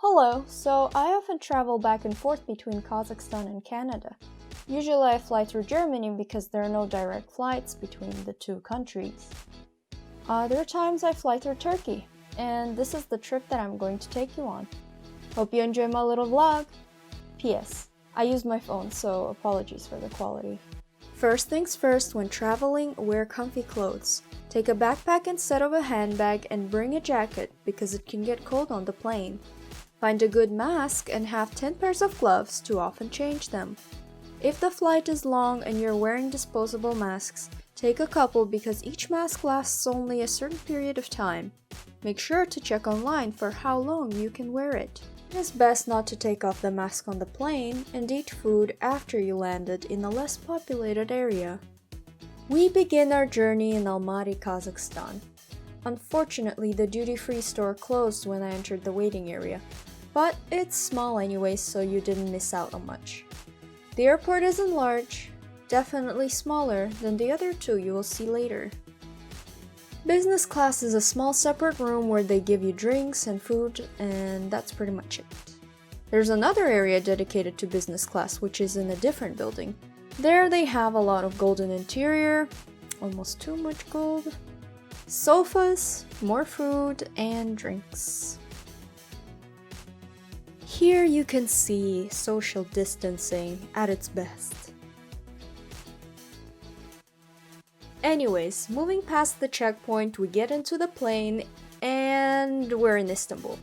Hello, so I often travel back and forth between Kazakhstan and Canada. Usually I fly through Germany because there are no direct flights between the two countries. Other times I fly through Turkey, and this is the trip that I'm going to take you on. Hope you enjoy my little vlog. P.S. I use my phone, so apologies for the quality. First things first, when traveling, wear comfy clothes. Take a backpack instead of a handbag and bring a jacket because it can get cold on the plane. Find a good mask and have 10 pairs of gloves to often change them. If the flight is long and you're wearing disposable masks, take a couple because each mask lasts only a certain period of time. Make sure to check online for how long you can wear it. It is best not to take off the mask on the plane and eat food after you landed in a less populated area. We begin our journey in Almaty, Kazakhstan. Unfortunately, the duty-free store closed when I entered the waiting area, but it's small anyways, so you didn't miss out on much. The airport isn't large, definitely smaller than the other two you will see later. Business class is a small separate room where they give you drinks and food, and that's pretty much it. There's another area dedicated to business class, which is in a different building. There they have a lot of golden interior, almost too much gold, sofas, more food, and drinks. Here you can see social distancing at its best. Anyways, moving past the checkpoint, we get into the plane and we're in Istanbul.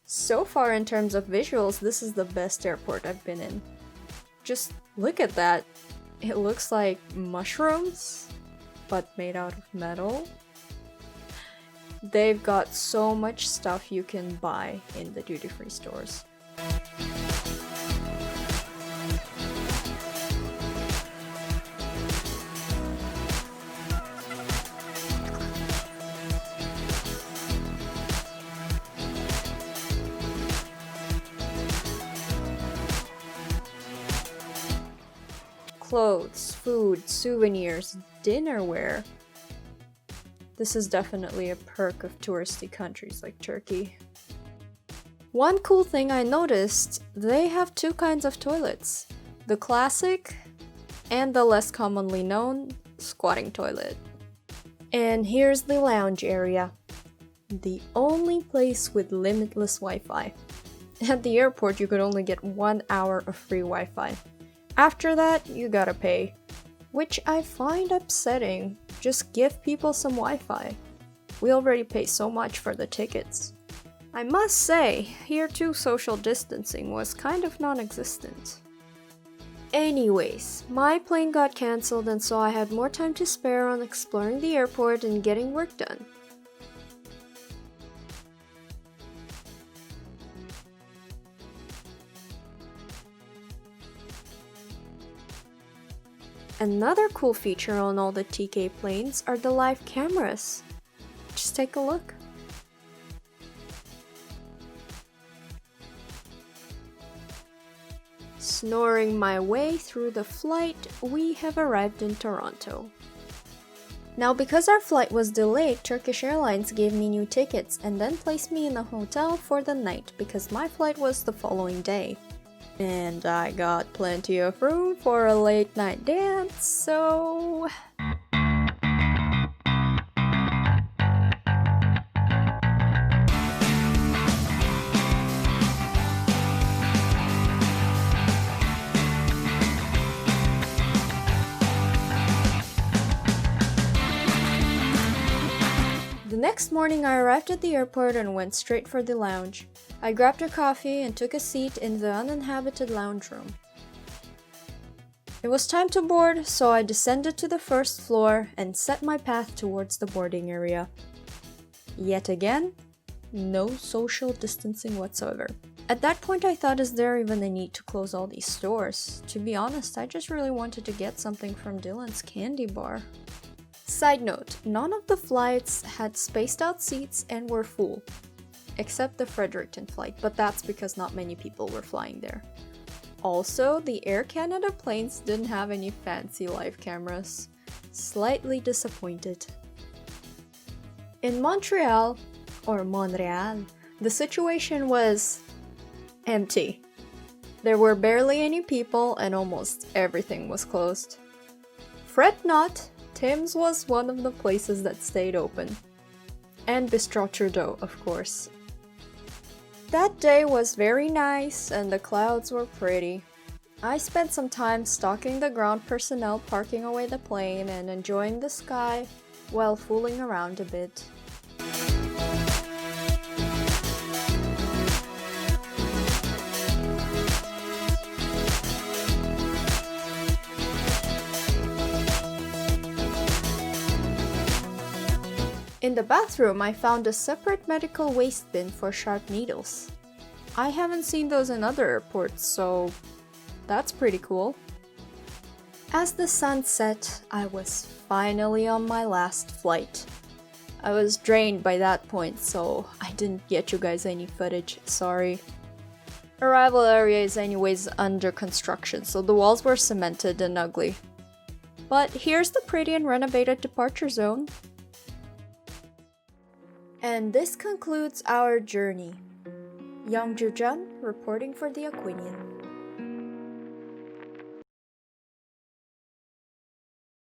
So far in terms of visuals, this is the best airport I've been in. Just look at that. It looks like mushrooms, but made out of metal. They've got so much stuff you can buy in the duty-free stores. Clothes, food, souvenirs, dinnerware. This is definitely a perk of touristy countries like Turkey. One cool thing I noticed, they have two kinds of toilets. The classic and the less commonly known squatting toilet. And here's the lounge area. The only place with limitless Wi-Fi. At the airport you could only get 1 hour of free Wi-Fi. After that, you gotta pay. Which I find upsetting. Just give people some Wi-Fi. We already pay so much for the tickets. I must say, here too social distancing was kind of non-existent. Anyways, my plane got cancelled and so I had more time to spare on exploring the airport and getting work done. Another cool feature on all the TK planes are the live cameras. Just take a look. Snoring my way through the flight, we have arrived in Toronto. Now because our flight was delayed, Turkish Airlines gave me new tickets and then placed me in a hotel for the night because my flight was the following day. And I got plenty of room for a late night dance, so... The next morning I arrived at the airport and went straight for the lounge. I grabbed a coffee and took a seat in the uninhabited lounge room. It was time to board, so I descended to the first floor and set my path towards the boarding area. Yet again, no social distancing whatsoever. At that point I thought, is there even a need to close all these stores? To be honest, I just really wanted to get something from Dylan's candy bar. Side note, none of the flights had spaced out seats and were full. Except the Fredericton flight, but that's because not many people were flying there. Also, the Air Canada planes didn't have any fancy live cameras. Slightly disappointed. In Montreal, The situation was empty. There were barely any people and almost everything was closed. Fret not, Tim's was one of the places that stayed open. And Bistro Trudeau, of course. That day was very nice and the clouds were pretty. I spent some time stalking the ground personnel parking away the plane and enjoying the sky while fooling around a bit. In the bathroom, I found a separate medical waste bin for sharp needles. I haven't seen those in other airports, so that's pretty cool. As the sun set, I was finally on my last flight. I was drained by that point, so I didn't get you guys any footage, sorry. Arrival area is anyways under construction, so the walls were cemented and ugly. But here's the pretty and renovated departure zone. And this concludes our journey. Joo Jun reporting for the Aquinian.